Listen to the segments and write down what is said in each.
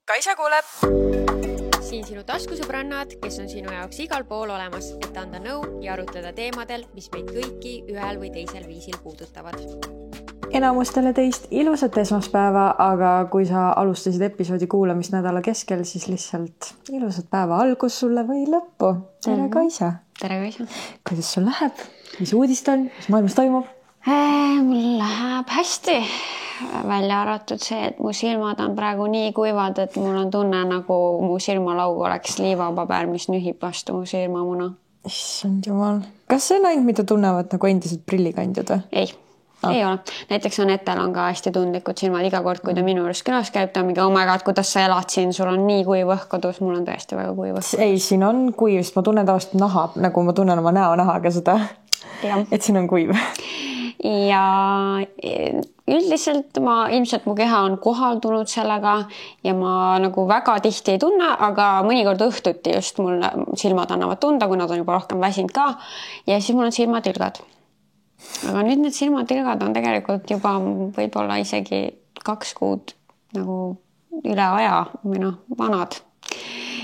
Kaisa kuuleb. Siin sinu taskusõbrannad, kes on sinu jaoks igal pool olemas, et anda nõu ja arutleda teemadel, mis meid kõiki ühel või teisel viisil puudutavad. Enamustele teist ilusat esmaspäeva, aga kui sa alustasid episoodi kuulamist nädala keskel, siis lihtsalt ilusat päeva algus sulle või lõppu. Tere Kaisa! Tere Kaisa! Kuidas sul läheb? Mis uudist on? Mis maailmas toimub? Mul läheb hästi. Välja arvatud see, et mu silmad on praegu nii kuivad, et mul on tunne, nagu mu silmalaug oleks liivapaber, mis nühib vastu mu silmamuna. Issand jumal. Kas see on ainult, mida tunnevad nagu endised prillikandjad või? Ei ole. Näiteks Anetel on ka hästi tundlikud silmad. Iga kord, kui ta minu juures külas käib, ta on mingi, oh my god, kuidas sa elad siin, sul on nii kuiv õhkodus. Mul on tõesti väga kuiv õhkodus. Ei, siin on kuiv, sest ma tunnen tavaliselt naha, nagu ma tunnen oma näonahaga seda, et siin on kuiv. Ja üldiselt ilmselt mu keha on kohaldunud sellega ja ma nagu väga tihti ei tunne, aga mõnikord õhtuti just mul silmad annavad tunda, kui nad on juba rohkem väsinud ka ja siis mul on silmatilgad. Aga nüüd need silmatilgad on tegelikult juba võib-olla isegi 2 kuud nagu üle aja või vanad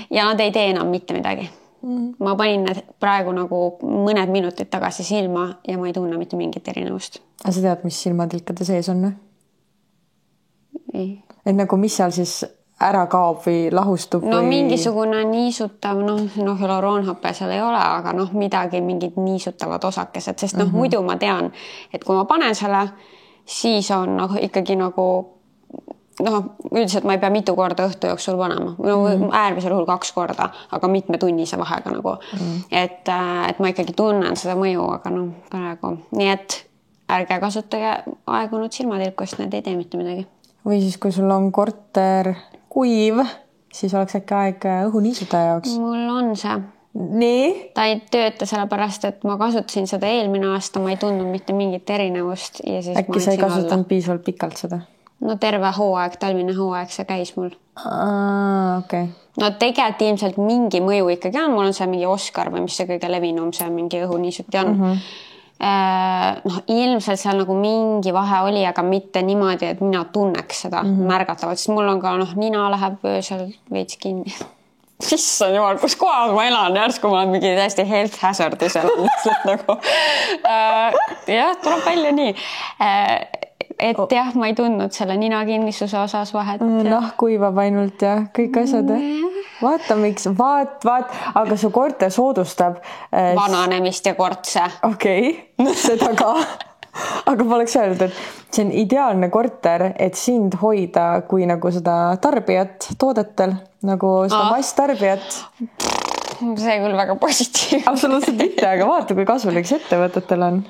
ja nad ei tee enam mitte midagi. Ma panin need praegu nagu mõned minutid tagasi silma ja ma ei tunne mitte mingit erinevust. Aga sa tead, mis silmatilkade sees on? Ei. Et nagu mis seal siis ära kaob või lahustub? No mingisugune niisutav, hüaluroonhappe seal ei ole, aga midagi, mingid niisutavad osakesed, sest muidu ma tean, et kui ma panen selle, siis on ikkagi nagu üldiselt ma ei pea mitu korda õhtu jooksul panema. Äärmisel juhul 2 korda, aga mitme tunnise vahega nagu. Et ma ikkagi tunnen seda mõju, aga praegu. Nii et ärge kasutage aegunud silmatilku, sest need ei tee mitte midagi. Või siis, kui sul on korter kuiv, siis oleks äkki aeg õhuniisutaja jaoks. Mul on see. Nii? Ta ei tööta sellepärast, et ma kasutasin seda eelmine aasta, ma ei tundnud mitte mingit erinevust. Ja siis äkki sa ei kasutanud piisavalt pikalt seda? No terve hooaeg, talvine hooaeg, see käis mul. Okay. No tegelikult ilmselt mingi mõju ikkagi on. Mul on see mingi Oscar või mis see kõige levinum, see mingi õhuniisuti on. Ilmselt seal nagu mingi vahe oli, aga mitte niimoodi, et mina tunneks seda märgatavalt, sest mul on ka nina läheb öösel veits kinni. Issand jumal, kus kohas ma elan, järsku ma olen mingi täiesti health hazardis nagu. Jah, tuleb välja nii. Et jah, ma ei tundnud selle nina kinnisuse osas vahet. Kuivab ainult ja kõik asjad. Vaata, miks, vaat, aga su korter soodustab vananemist ja kortse. Okei, seda ka. Aga ma oleks öelnud, et see on ideaalne korter, et sind hoida kui nagu seda tarbijat toodetel, nagu seda masstarbijat. See küll väga positiivne. Absoluutselt mitte, aga vaata, kui kasuliks ettevõtetel on.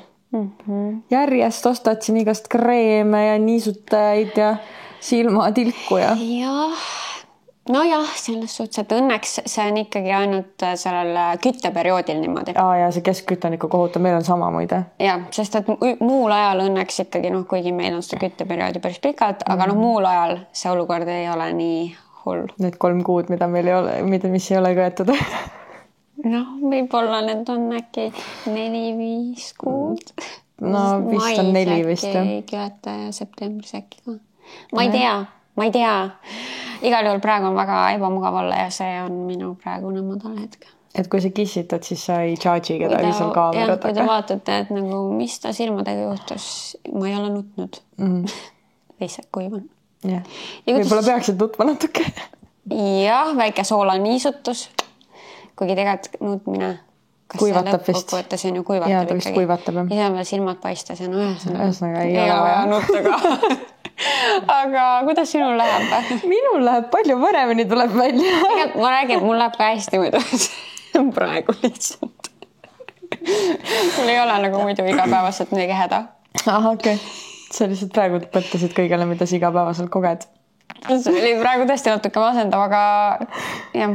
Järjest ostad siin igast kreeme ja niisutajaid ja silmatilku ja... Jah, selles suhtes, et õnneks see on ikkagi ainult sellel kütteperioodil niimoodi. Ja see keskkütte on ikka kohutav, meil on sama muide. Ja, sest et muul ajal õnneks ikkagi, kuigi meil on seda kütteperioodi päris pikalt, aga muul ajal see olukord ei ole nii hull. Need 3 kuud, mida meil ei ole, mis ei ole köetud. Võib-olla need on äkki 4-5 kuud. Vist on 4 vist. Mai köeta ja septembris äkki ka. Ma ei tea. Igal juhul praegu on väga ebamugav olla ja see on minu praegune madal hetk. Et kui sa kissitad, siis sa ei charge'i kedagi seal kaamerad. Kui te vaatate, et mis ta silmadega juhtus, ma ei ole nutnud. Lihtsalt kuiv on. Võib-olla peaksid nutma natuke. Jah, väike soolaniisutus. Kuigi tegelikult nutmine, kas kuivatab see lõppkokkuvõttes on ju kuivatab ikkagi. Ta vist kuivatab. Ise on veel silmad paistes ja ühesõnaga ei ole vaja nutta ka. Aga kuidas sinul läheb? Minul läheb palju paremini, tuleb välja. Ma räägin, mul läheb ka hästi muidu. Praegu lihtsalt. Mul ei ole nagu muidu igapäevaselt midagi häda. Okei. Sa lihtsalt praegu mõtlesid kõigele, mida sa igapäevaselt koged. See oli praegu tõesti natuke masendav, aga jah.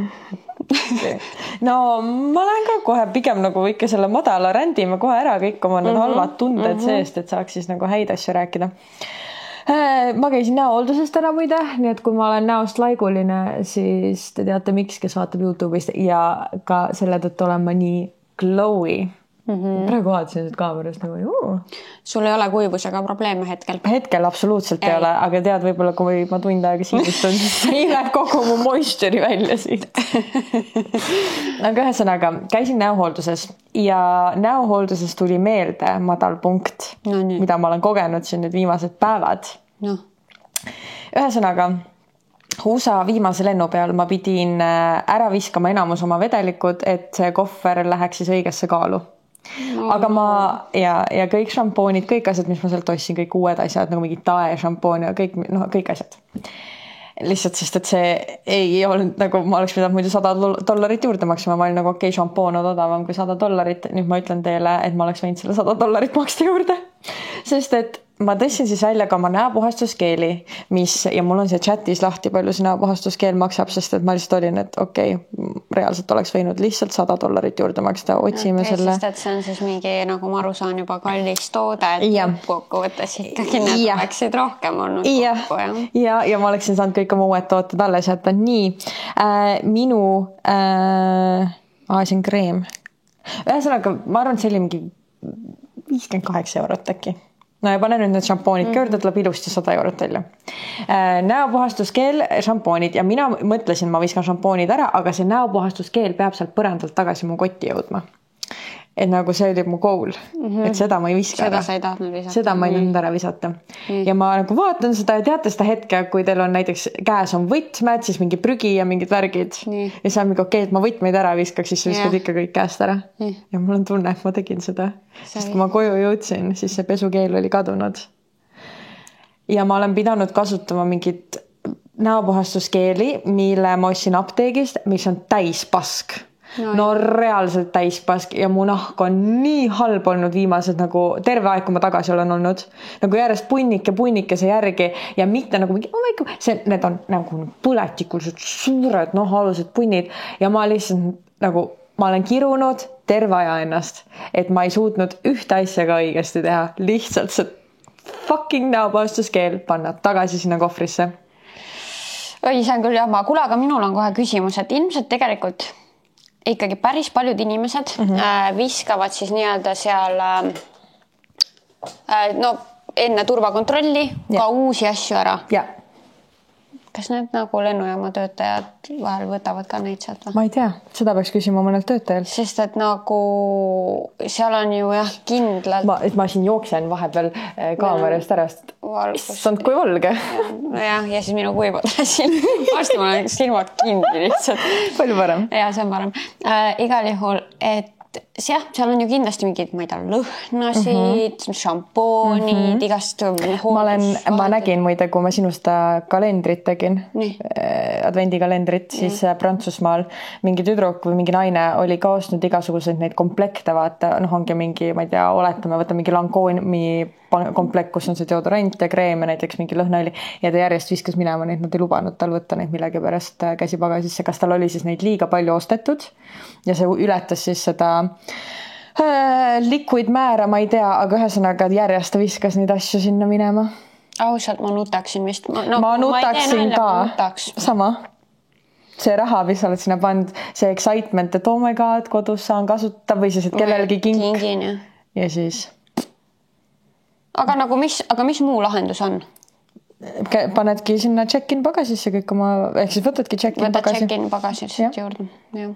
No ma lähen ka kohe pigem nagu ikka selle madala rändime kohe ära kõik oma need halvad tunded seest, et saaks siis nagu häid asju rääkida. Ma käisin näohooldusest ära muide, nii et kui ma olen näost laiguline, siis te teate miks, kes vaatab YouTube'ist ja ka selle tõttu olen ma nii glowy. Praegu vaatasin seda kaamerast nagu juu. Sul ei ole kuivusega probleeme hetkel? Hetkel absoluutselt ei ole, aga tead, võib-olla kui ma tund aega siivistun, siis läheb kogu mu moisturi välja siit. Aga ühesõnaga, käisin näohoolduses ja näohoolduses tuli meelde madal punkt, mida ma olen kogenud siin nüüd viimased päevad. Ühesõnaga, USA viimase lennu peal ma pidin ära viskama enamus oma vedelikud, et see kohver läheks siis õigesse kaalu. Aga ma ja kõik šampoonid, kõik asjad, mis ma sealt ostsin, kõik uued asjad, nagu mingi tae šampoon ja kõik asjad. Lihtsalt sest, et see ei olnud nagu, ma oleks pidanud muidu $100 juurde maksma, ma olin nagu okei, šampoon on odavam kui $100. Nüüd ma ütlen teile, et ma oleks võinud selle $100 maksta juurde, sest et ma tõstsin siis välja ka oma näopuhastuskeeli, ja mul on see chatis lahti, palju see näopuhastuskeel maksab, sest et ma lihtsalt olin, et okei, reaalselt oleks võinud lihtsalt $100 juurde maksta, otsime selle. Sest et see on siis mingi, nagu ma aru saan, juba kallis toode, et kokku võttes ikkagi need oleksid rohkem olnud kokku. Ja ma oleksin saanud kõik oma uued tooted alles jätta. Nii, minu see on kreem. Ühesõnaga, ma arvan, et see oli mingi 58 eurot äkki. No ja panen nüüd need šampoonid kõrda, tuleb ilusti €100 välja. Näopuhastuskeel, šampoonid ja mina mõtlesin, ma viskan šampoonid ära, aga see näopuhastuskeel peab sealt põrandalt tagasi mu kotti jõudma. Et nagu see oli mu goal, et seda ma ei viska ära. Seda sa ei tahtnud visata. Seda ma ei tahtnud ära visata. Ja ma nagu vaatan seda ja teate seda hetke, kui teil on näiteks käes on võtmed, siis mingi prügi ja mingid värgid. Ja see on mingi okei, et ma võtmeid ära viskaks, siis sa viskad ikka kõik käest ära. Ja mul on tunne, et ma tegin seda. Sest kui ma koju jõudsin, siis see pesukeel oli kadunud. Ja ma olen pidanud kasutama mingit näopuhastuskeeli, mille ma ostsin apteegist, mis on täis pask. No reaalselt täispask ja mu nahk on nii halb olnud viimased nagu terve aeg, kui ma tagasi olen olnud. Nagu järjest punnikese järgi ja mitte nagu mingi, need on nagu põletikulised suured alused punnid ja ma lihtsalt nagu, ma olen kirunud terve aja ennast, et ma ei suutnud ühte asja ka õigesti teha. Lihtsalt see fucking näopuhastuskeel panna tagasi sinna kohvrisse. Oi, see on küll jama. Kuule, aga minul on kohe küsimus, et ilmselt tegelikult ikkagi päris paljud inimesed viskavad siis nii-öelda seal enne turvakontrolli ka uusi asju ära. Ja. Kas need nagu lennujaama töötajad vahel võtavad ka neid sealt? Ma ei tea, seda peaks küsima mõnelt töötajal. Sest et nagu seal on ju kindlalt... Ma siin jooksen vahepeal kaamerast ära, sest issand kui valge. Ja siis minu kuivud siin. Varsti ma olen silmad kinni lihtsalt. Palju parem. Ja, see on parem. Igal juhul, et seal on ju kindlasti mingid, ma ei tea, lõhnasid, šampoonid, igast ma nägin muide, kui ma sinust kalendrit tegin, advendikalendrit, siis Prantsusmaal mingi tüdruk või mingi naine oli ka ostnud igasuguseid neid komplekte, vaata, ongi mingi, ma ei tea, oletame, võtta mingi Lancomi komplekt, kus on see deodorant ja kreem ja näiteks mingi lõhnaõli ja ta järjest viskas minema neid, nad ei lubanud tal võtta neid millegi pärast käsipagasisse, kas tal oli siis neid liiga palju ostetud ja see ületas siis seda liquid määra, ma ei tea, aga ühesõnaga järjest ta viskas neid asju sinna minema. Ausalt, ma nutaksin vist. Ma nutaksin ka. Sama. See raha, mis oled sinna pand, see excitement, et oh my god, kodus saan kasutada või siis, et kellelgi kink. Ja siis... Aga mis muu lahendus on? Panedki sinna check-in pagasisse kõik oma, ehk siis võtadki check-in pagasi. Võtad check-in pagasisse juurde, jah.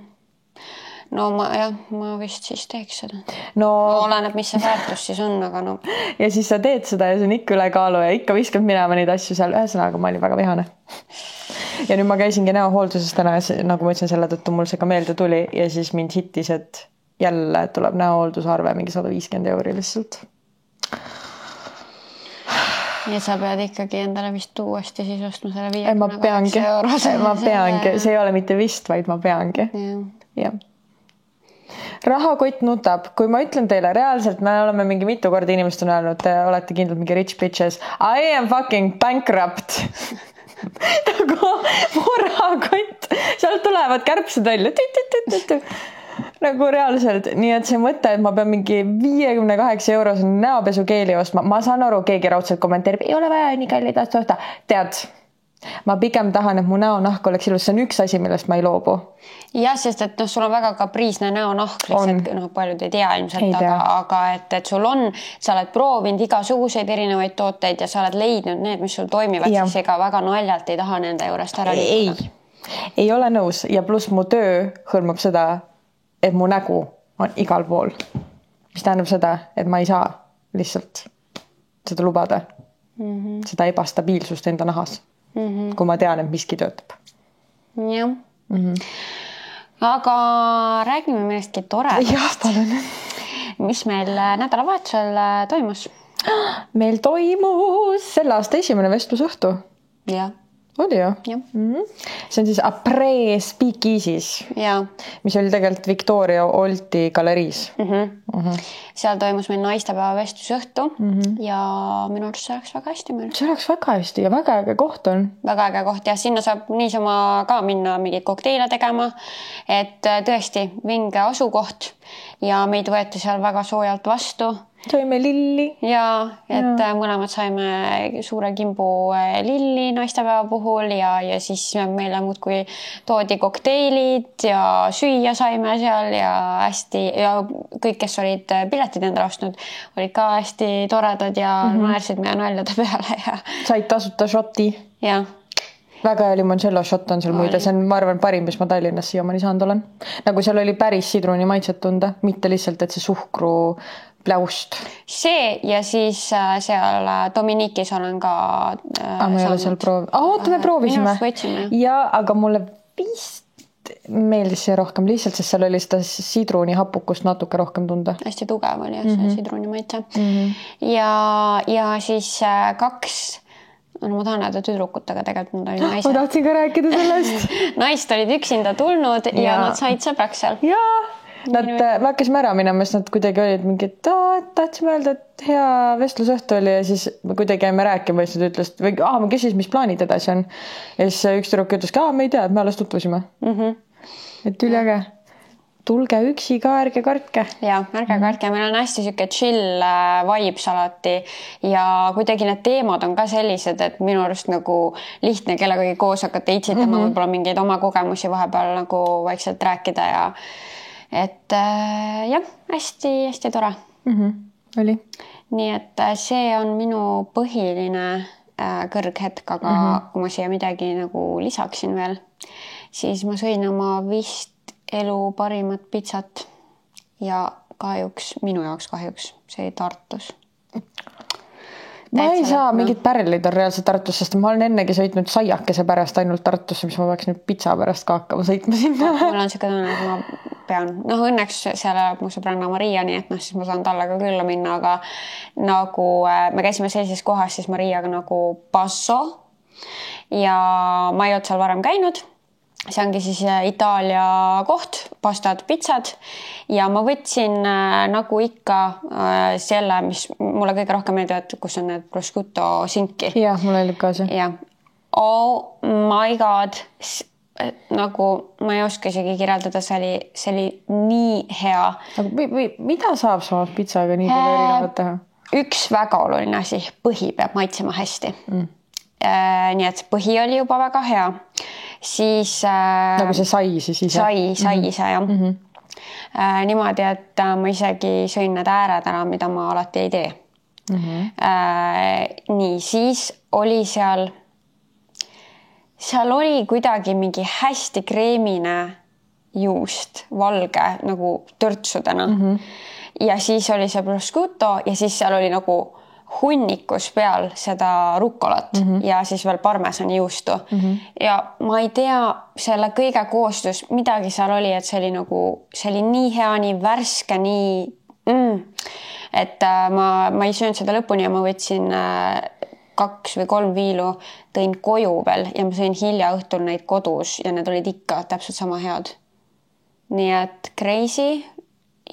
No ma vist siis teeks seda. Oleneb, mis see väärtus siis on, aga no. Ja siis sa teed seda ja see on ikka ülekaalu ja ikka viskad minema neid asju seal. Ühesõnaga, ma olin väga vihane. Ja nüüd ma käisingi näohoolduses täna, nagu ma ütlesin, selle tõttu mul see ka meelde tuli ja siis mind hittis, et jälle tuleb näohooldusarve mingi 150 € lihtsalt. Ja sa pead ikkagi endale vist uuesti siis ostma selle 58 €. Ma peangi. See ei ole mitte vist, vaid ma peangi. Ja. Rahakott nutab. Kui ma ütlen teile reaalselt, me oleme mingi mitu korda inimest on öelnud, te olete kindlalt mingi rich bitches. I am fucking bankrupt. Nagu mu rahakott. Sealt tulevad kärbsed välja. Nagu reaalselt. Nii et see mõte, et ma pean mingi 58 € näopesukeeli ostma. Ma saan aru, keegi raudselt kommenteerib, ei ole vaja nii kallid osta. Tead, ma pigem tahan, et mu näonahk oleks ilus, see on üks asi, millest ma ei loobu. Jah, sest et sul on väga kapriisne näonahk, lihtsalt paljud ei tea ilmselt, aga et sul on, sa oled proovinud igasuguseid erinevaid tooteid ja sa oled leidnud need, mis sul toimivad, siis ega väga naljalt ei taha nende juurest ära liikuda. Ei ole nõus ja pluss mu töö hõlmab seda, et mu nägu on igal pool, mis tähendab seda, et ma ei saa lihtsalt seda lubada, seda ebastabiilsust enda nahas, kui ma tean, et miski töötab. Jah. Aga räägime millestki toredast. Jah, palun. Mis meil nädalavahetusel toimus? Meil toimus selle aasta esimene vestlusõhtu. Jah. Oli ju? Jah. See on siis Après Speakeasy's, mis oli tegelikult Victoria Olti galeriis. Seal toimus meil naistepäeva vestlusõhtu ja minu arust see läks väga hästi meil. See läks väga hästi ja väga äge koht on. Väga äge koht ja sinna saab niisama ka minna mingeid kokteile tegema, et tõesti vinge asukoht ja meid võeti seal väga soojalt vastu. Saime lilli. Ja, et mõlemad saime suure kimbu lilli naistepäeva puhul ja siis meile muudkui toodi kokteilid ja süüa saime seal ja hästi ja kõik, kes olid piletid endale ostnud, olid ka hästi toredad ja naersid meie naljade peale ja said tasuta šoti. Ja. Väga hea limoncello šott on seal muide, see on, ma arvan, parim, mis ma Tallinnas siiamaani saanud olen. Nagu seal oli päris sidruni maitset tunda, mitte lihtsalt, et see suhkru pläust. See ja siis seal Dominikis olen ka ma ei ole seal oota, me proovisime. Ja, aga mulle vist meeldis see rohkem lihtsalt, sest seal oli seda sidruni hapukust natuke rohkem tunda. Hästi tugev oli see sidruni maitse. Ja siis 2 ma tahan näida tüdrukutega tegelikult nad olid naised. Ma tahtsin ka rääkida sellest. Naist olid üksinda tulnud ja nad said sõbraks seal. Jaa, me hakkasime ära minema, sest nad kuidagi olid mingi, et tahtsime öelda, et hea vestlusõhtu oli ja siis kuidagi jäime rääkima ja siis nad ütles, või ma küsis, mis plaanid edasi on. Ja siis üks tüdruk ütles, me ei tea, et me alles tutvusime. Et üliäge. Tulge üksi ka, ärge kartke. Ja, ärge kartke. Meil on hästi siuke chill vibes alati ja kuidagi need teemad on ka sellised, et minu arust nagu lihtne kellegagi koos hakata itsitama, võib-olla mingeid oma kogemusi vahepeal nagu vaikselt rääkida ja et jah, hästi tore. Oli. Nii et see on minu põhiline kõrghetk, aga kui ma siia midagi nagu lisaksin veel, siis ma sõin oma vist elu parimat pitsat ja minu jaoks kahjuks, see Tartus. Ma ei saa, mingid pärlid on reaalselt Tartus, sest ma olen ennegi sõitnud saiakese pärast ainult Tartusse, mis ma peaks nüüd pitsa pärast ka hakkama sõitma sinna. Mul on siuke tunne, et ma pean, õnneks seal elab mu sõbranna Maria, nii et siis ma saan talle ka külla minna, aga nagu me käisime sellises kohas siis Mariaga nagu Passo ja ma ei olnud seal varem käinud. See ongi siis Itaalia koht, pastad, pitsad ja ma võtsin nagu ikka selle, mis mulle kõige rohkem meeldivad, kus on need prosciutto sinki. Jah, mulle oli ka see. Ja. Oh my god, nagu ma ei oska isegi kirjeldada, see oli nii hea. Mida saab sama pitsaga nii palju erinevat teha? Üks väga oluline asi, põhi peab maitsema hästi. Nii et põhi oli juba väga hea. Siis nagu see sai siis ise? Sai ise, jah. Niimoodi, et ma isegi sõin need ääred ära, mida ma alati ei tee. Nii, siis oli seal oli kuidagi mingi hästi kreemine juust, valge, nagu törtsudena. Ja siis oli see prosciutto ja siis seal oli nagu hunnikus peal seda rukkolat ja siis veel parmesani juustu. Ja ma ei tea, selle kõige koostus, midagi seal oli, et see oli nii hea, nii värske, nii et ma ei söönud seda lõpuni ja ma võtsin 2 või 3 viilu, tõin koju veel ja ma sõin hilja õhtul neid kodus ja need olid ikka täpselt sama head. Nii et crazy.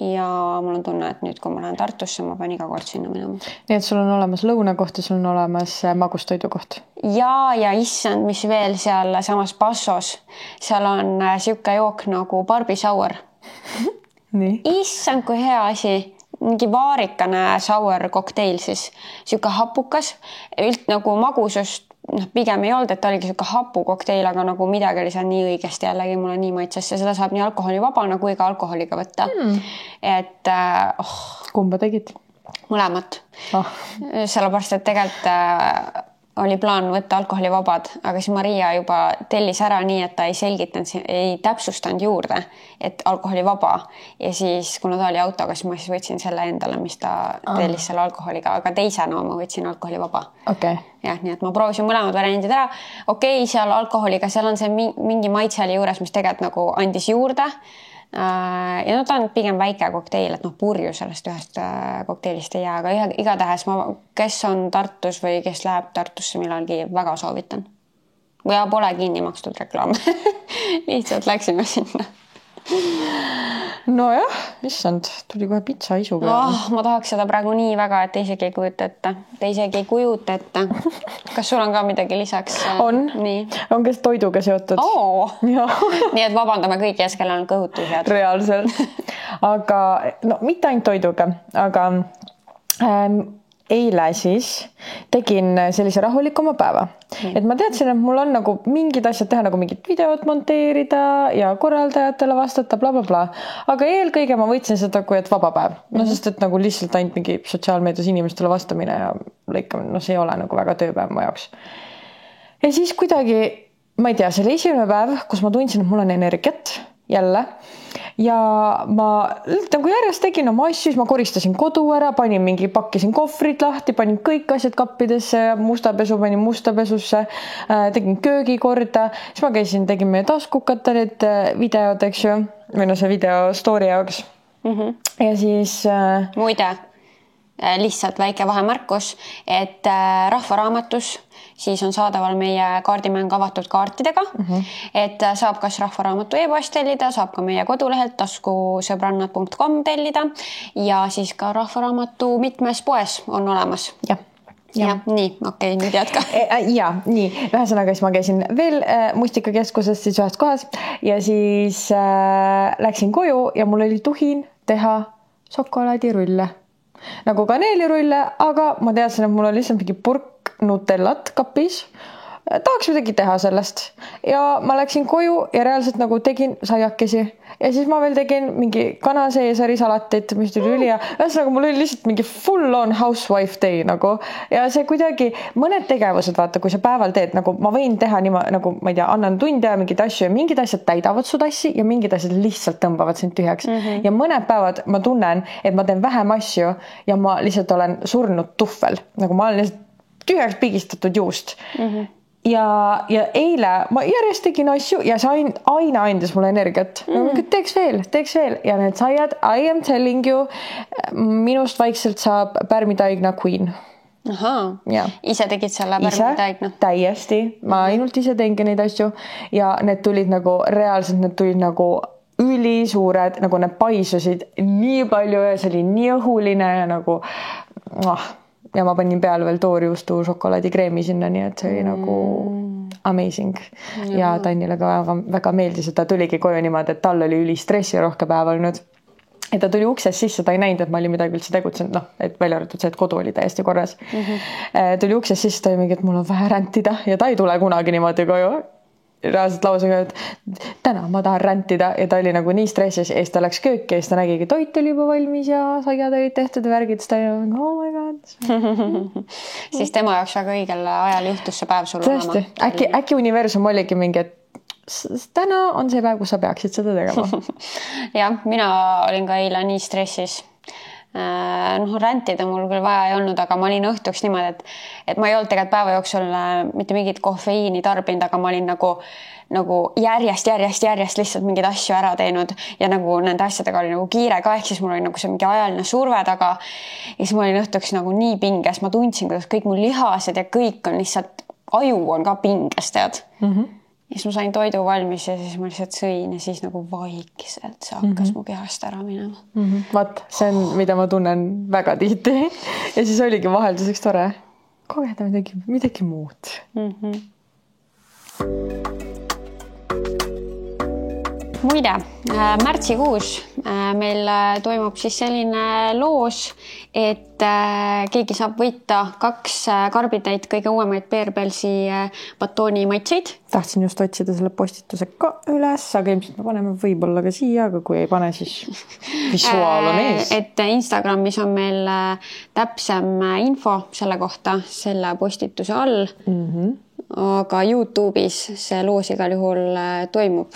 Ja mul on tunne, et nüüd, kui ma lähen Tartusse, ma pean iga kord sinna minema. Nii et sul on olemas lõunakoht ja sul on olemas magustoidukoht. Ja issand, mis veel seal samas Passos. Seal on siuke jook nagu Barbie sour. Nii. Issand, kui hea asi. Mingi vaarikane sour kokteil siis. Siuke hapukas. Üld nagu magusust pigem ei olnud, et ta oligi siuke hapu kokteil, aga nagu midagi oli seal nii õigesti jällegi mulle nii maitses ja seda saab nii alkoholivabana kui ka alkoholiga võtta. Et kumba tegid? Mõlemat. Sellepärast, et tegelikult oli plaan võtta alkoholivabad, aga siis Maria juba tellis ära nii, et ta ei selgitanud, ei täpsustanud juurde, et alkoholivaba. Ja siis, kuna ta oli autoga, siis ma siis võtsin selle endale, mis ta tellis selle alkoholiga, aga teisena ma võtsin alkoholivaba. Jah, nii et ma proovisin mõlemad variandid ära. Seal alkoholiga, seal on see mingi maitse oli juures, mis tegelikult nagu andis juurde. Ja ta on pigem väike kokteil, et purju sellest ühest kokteilist ei jää, aga igatähes kes on Tartus või kes läheb Tartusse millalgi, väga soovitan. Ja pole kinni makstud reklaam. Lihtsalt läksime sinna. Nojah, issand, tuli kohe pitsa isu peale. Ma tahaks seda praegu nii väga, et te isegi ei kujuta ette. Te isegi ei kujuta ette. Kas sul on ka midagi lisaks? On. On kes toiduga seotud. Nii et vabandame kõik ees, kellel on kõhutusjad. Reaalselt. Aga mitte ainult toiduga, aga eile siis tegin sellise rahulikuma päeva. Et ma teadsin, et mul on nagu mingid asjad teha, nagu mingid videod monteerida ja korraldajatele vastata, bla, bla, bla. Aga eelkõige ma võtsin seda kui et vaba päev. Sest et nagu lihtsalt ainult mingi sotsiaalmeedias inimestele vastamine ja lõikamine, see ei ole nagu väga tööpäev mu jaoks. Ja siis kuidagi, ma ei tea, selle esimene päev, kus ma tundsin, et mul on energiat jälle. Ja ma nagu järjest tegin oma asju, siis ma koristasin kodu ära, pakkisin kohvrid lahti, panin kõik asjad kappidesse, mustapesu panin mustapesusse, tegin köögi korda, siis ma käisin, tegin meie taskukata need videod, eks ju, või see video story jaoks. Ja siis... Muide, lihtsalt väike vahemärkus, et Rahvaraamatus siis on saadaval meie kaardimäng avatud kaartidega, et saab kas Rahvaraamatu e-post tellida, saab ka meie kodulehelt taskusõbrannad.com tellida ja siis ka Rahvaraamatu mitmes poes on olemas. Ja, nii, okei, nüüd jätka. Ja, nii, ühesõnaga siis ma käisin veel mustikakeskuses siis ühes kohas ja siis läksin koju ja mul oli tuhin teha šokolaadirulle. Nagu kaneelirulle, aga ma teadsin, et mul on lihtsalt mingi purk Nutellat kapis. Tahaks midagi teha sellest. Ja ma läksin koju ja reaalselt nagu tegin saiakesi. Ja siis ma veel tegin mingi kanaseesari salatit, mis tuli üli ja ühesõnaga mul oli lihtsalt mingi full on housewife day nagu. Ja see kuidagi mõned tegevused, vaata, kui sa päeval teed, nagu ma võin teha nagu, ma ei tea, annan tunde ja mingid asju ja mingid asjad täidavad su tassi ja mingid asjad lihtsalt tõmbavad sind tühjaks. Ja mõned päevad ma tunnen, et ma teen vähem asju ja ma lihtsalt olen surnud tuhvel. Nagu ma olen lihtsalt tühjaks pigistatud juust. Ja eile ma järjest tegin asju ja see aina andis mulle energiat. Teeks veel. Ja need saiad, I am telling you, minust vaikselt saab pärmitaigna queen. Ise tegid selle pärmitaigna? Täiesti. Ma ainult ise teengi neid asju ja need tulid nagu, reaalselt need tulid nagu ülisuured, nagu need paisusid nii palju ja see oli nii õhuline ja nagu... Ja ma panin peale veel toorjuustu šokolaadikreemi sinna, nii et see oli nagu amazing. Ja Tannile ka väga meeldis, et ta tuligi koju niimoodi, et tal oli ülistressi rohke päev olnud. Et ta tuli uksest sisse, ta ei näinud, et ma olin midagi üldse tegutsenud, et välja arvatud see, et kodu oli täiesti korras. Tuli uksest sisse, ta oli mingi, et mul on vähe räntida ja ta ei tule kunagi niimoodi koju. Reaalselt lausega, et täna ma tahan räntida ja ta oli nagu nii stressis ja siis ta läks kööki ja siis ta nägigi, toit oli juba valmis ja saiad olid tehtud ja värgid, siis ta oli nagu, oh my god. Siis tema jaoks väga õigel ajal juhtus see päev sul olema. Äkki universum oligi mingi, et täna on see päev, kus sa peaksid seda tegema. Jah, mina olin ka eile nii stressis. Räntida mul küll vaja ei olnud, aga ma olin õhtuks niimoodi, et ma ei olnud tegelikult päeva jooksul mitte mingit kofeiini tarbinud, aga ma olin nagu järjest lihtsalt mingid asju ära teinud ja nagu nende asjadega oli nagu kiire ka, ehk siis mul oli nagu see mingi ajaline surve taga ja siis ma olin õhtuks nagu nii pinges, ma tundsin, kuidas kõik mu lihased ja kõik on lihtsalt, aju on ka pinges, tead. Ja siis ma sain toidu valmis ja siis ma lihtsalt sõin ja siis nagu vaikselt see hakkas mu kehast ära minema. Vaat, see on, mida ma tunnen väga tihti. Ja siis oligi vahelduseks tore kogeda midagi muud. muide, märtsikuus meil toimub siis selline loos, et keegi saab võita 2 karbitäit kõige uuemaid Bear-Bellsi batooni maitseid. Tahtsin just otsida selle postituse ka üles, aga ilmselt me paneme võib-olla ka siia, aga kui ei pane, siis visuaal on ees. Et Instagramis on meil täpsem info selle kohta selle postituse all. Aga YouTube'is see loos igal juhul toimub.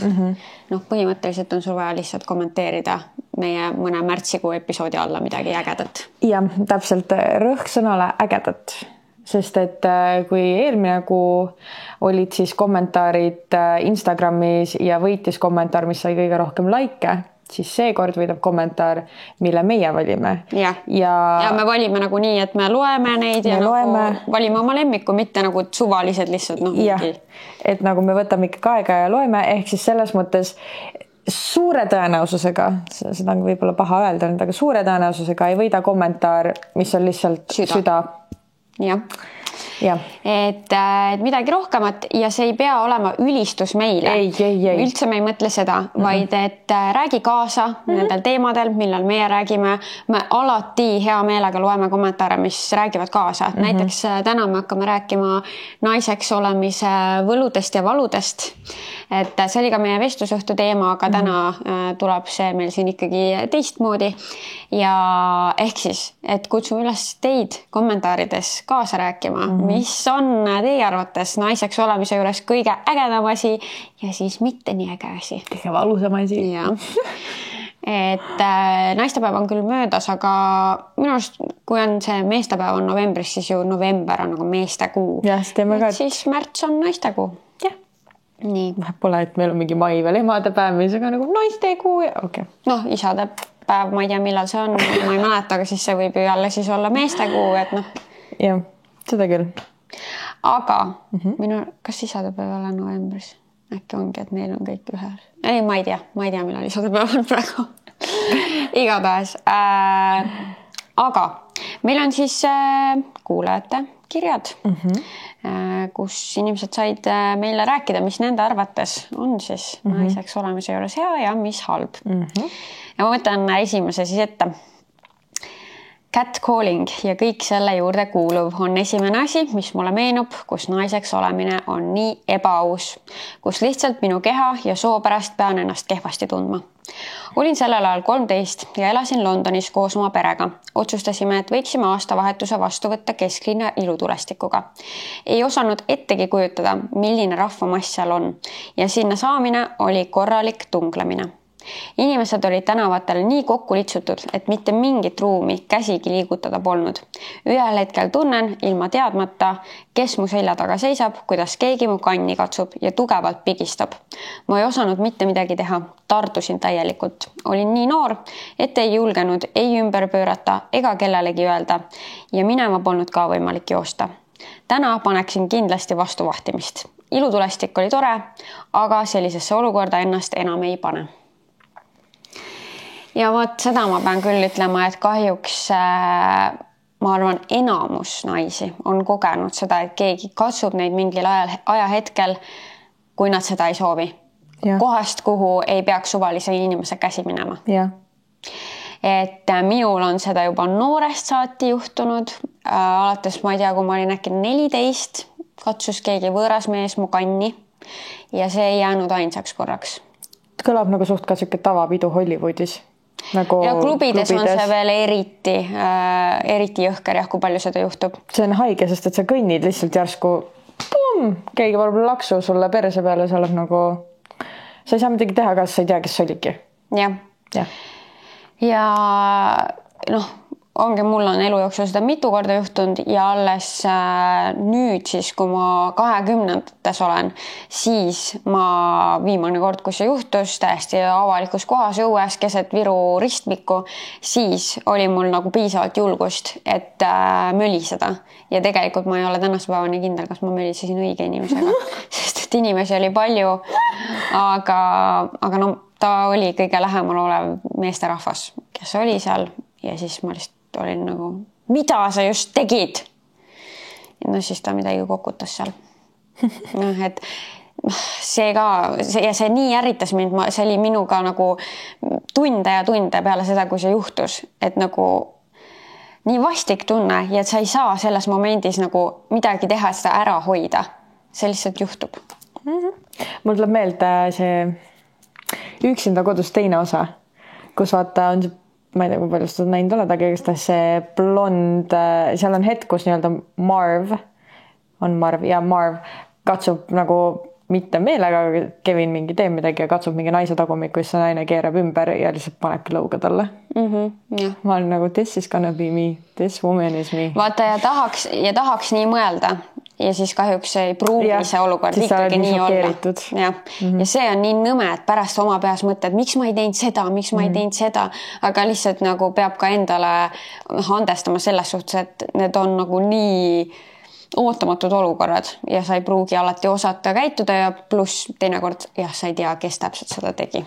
Põhimõtteliselt on sul vaja lihtsalt kommenteerida meie mõne märtsikuu episoodi alla midagi ägedat. Ja, täpselt rõhk sõnale ägedat, sest et kui eelmine kuu olid siis kommentaarid Instagramis ja võitis kommentaar, mis sai kõige rohkem like, siis seekord võidab kommentaar, mille meie valime. Ja me valime nagu nii, et me loeme neid ja nagu valime oma lemmiku, mitte nagu suvalised lihtsalt. Et nagu me võtame ikka aega ja loeme, ehk siis selles mõttes suure tõenäosusega, seda on võib-olla paha öelda, aga suure tõenäosusega ei võida kommentaar, mis on lihtsalt süda. Ja. Et midagi rohkemat ja see ei pea olema ülistus meile. Üldse me ei mõtle seda, vaid et räägi kaasa nendel teemadel, millal meie räägime. Me alati hea meelega loeme kommentaare, mis räägivad kaasa. Näiteks täna me hakkame rääkima naiseks olemise võludest ja valudest. Et see oli ka meie vestlusõhtu teema, aga täna tuleb see meil siin ikkagi teistmoodi. Ja ehk siis, et kutsume üles teid kommentaarides kaasa rääkima, mis on teie arvates naiseks olemise juures kõige ägedam asi ja siis mitte nii äge asi. Kõige valusam asi. Ja. Et naistepäev on küll möödas, aga minu arust, kui on see meestepäev on novembris, siis ju november on nagu meestekuu. Siis märts on naistekuu. Nii. Pole, et meil on mingi mai veel emadepäev, mis on nagu naistekuu. Isadepäev, ma ei tea, millal see on, ma ei mäleta, aga siis see võib ju jälle siis olla meestekuu, et Jah, seda küll. Aga kas isadepäev ei ole novembris? Äkki ongi, et neil on kõik ühel. Ei, ma ei tea, millal isadepäev on praegu. Igatahes. Aga meil on siis kuulajate kirjad, kus inimesed said meile rääkida, mis nende arvates on siis naiseks olemise juures hea ja mis halb. Ja ma võtan esimese siis ette. Catcalling ja kõik selle juurde kuuluv on esimene asi, mis mulle meenub, kus naiseks olemine on nii ebaaus, kus lihtsalt minu keha ja soo pärast pean ennast kehvasti tundma. Olin sellel ajal 13 ja elasin Londonis koos oma perega. Otsustasime, et võiksime aastavahetuse vastu võtta kesklinna ilutulestikuga. Ei osanud ettegi kujutada, milline rahvamass seal on ja sinna saamine oli korralik tunglemine. Inimesed olid tänavatel nii kokku litsutud, et mitte mingit ruumi käsigi liigutada polnud. Ühel hetkel tunnen, ilma teadmata, kes mu selja taga seisab, kuidas keegi mu kanni katsub ja tugevalt pigistab. Ma ei osanud mitte midagi teha, tardusin täielikult. Olin nii noor, et ei julgenud ei ümber pöörata ega kellelegi öelda ja minema polnud ka võimalik joosta. Täna paneksin kindlasti vastu vahtimist. Ilutulestik oli tore, aga sellisesse olukorda ennast enam ei pane. Ja vot seda ma pean küll ütlema, et kahjuks ma arvan, enamus naisi on kogenud seda, et keegi katsub neid mingil ajahetkel, kui nad seda ei soovi. Kohast, kuhu ei peaks suvalise inimese käsi minema. Et minul on seda juba noorest saati juhtunud. Alates ma ei tea, kui ma olin äkki 14, katsus keegi võõras mees mu kanni ja see ei jäänud ainsaks korraks. Kõlab nagu suht ka siuke tavapidu Hollywoodis. Nagu ja klubides on see veel eriti jõhker, kui palju seda juhtub. See on haige, sest et sa kõnnid lihtsalt järsku keegi paneb laksu sulle perse peale, sa oled nagu sa ei saa midagi teha, kas sa ei tea, kes oligi. Ja ongi mul on elu jooksul seda mitu korda juhtunud ja alles nüüd siis, kui ma 20-ndates olen, siis ma viimane kord, kus see juhtus täiesti avalikus kohas õues keset Viru ristmikku, siis oli mul nagu piisavalt julgust, et möliseda. Ja tegelikult ma ei ole tänase päevani kindel, kas ma mölisesin õige inimesega, sest et inimesi oli palju, aga ta oli kõige lähemal olev meesterahvas, kes oli seal ja siis ma lihtsalt olin nagu, mida sa just tegid? No siis ta midagi kokutas seal. Et see nii ärritas mind, see oli minuga nagu tunde ja tunde peale seda, kui see juhtus, et nagu nii vastik tunne ja et sa ei saa selles momendis nagu midagi teha, et seda ära hoida. See lihtsalt juhtub. Mul tuleb meelde see Üksinda kodus teine osa, kus vaata on see, ma ei tea, kui palju seda näinud oled, aga igatahes see blond, seal on hetk, kus nii-öelda Marv katsub nagu mitte meelega, Kevin mingi teeb midagi ja katsub mingi naise tagumikku, siis see naine keerab ümber ja lihtsalt panebki lõuga talle. Yeah. Ma olen nagu, this is gonna be me, this woman is me. Vaata ja tahaks nii mõelda ja siis kahjuks ei pruugi see olukord ikkagi nii olla. Ja see on nii nõme, et pärast oma peas mõtled, miks ma ei teinud seda, aga lihtsalt nagu peab ka endale andestama selles suhtes, et need on nagu nii ootamatud olukorrad ja sa ei pruugi alati osata käituda ja pluss teinekord sa ei tea, kes täpselt seda tegi.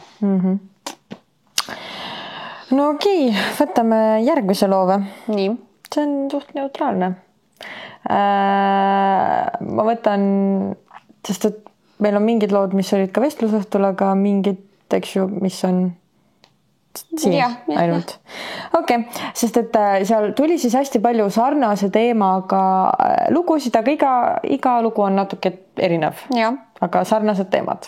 No okei, võtame järgmise loove. Nii. See on suht neutraalne. Ma võtan, sest et meil on mingid lood, mis olid ka vestlusõhtul, aga mingid, eks ju, mis on siin ainult. Okei, sest et seal tuli siis hästi palju sarnase teemaga lugusid, aga iga lugu on natuke erinev, aga sarnased teemad.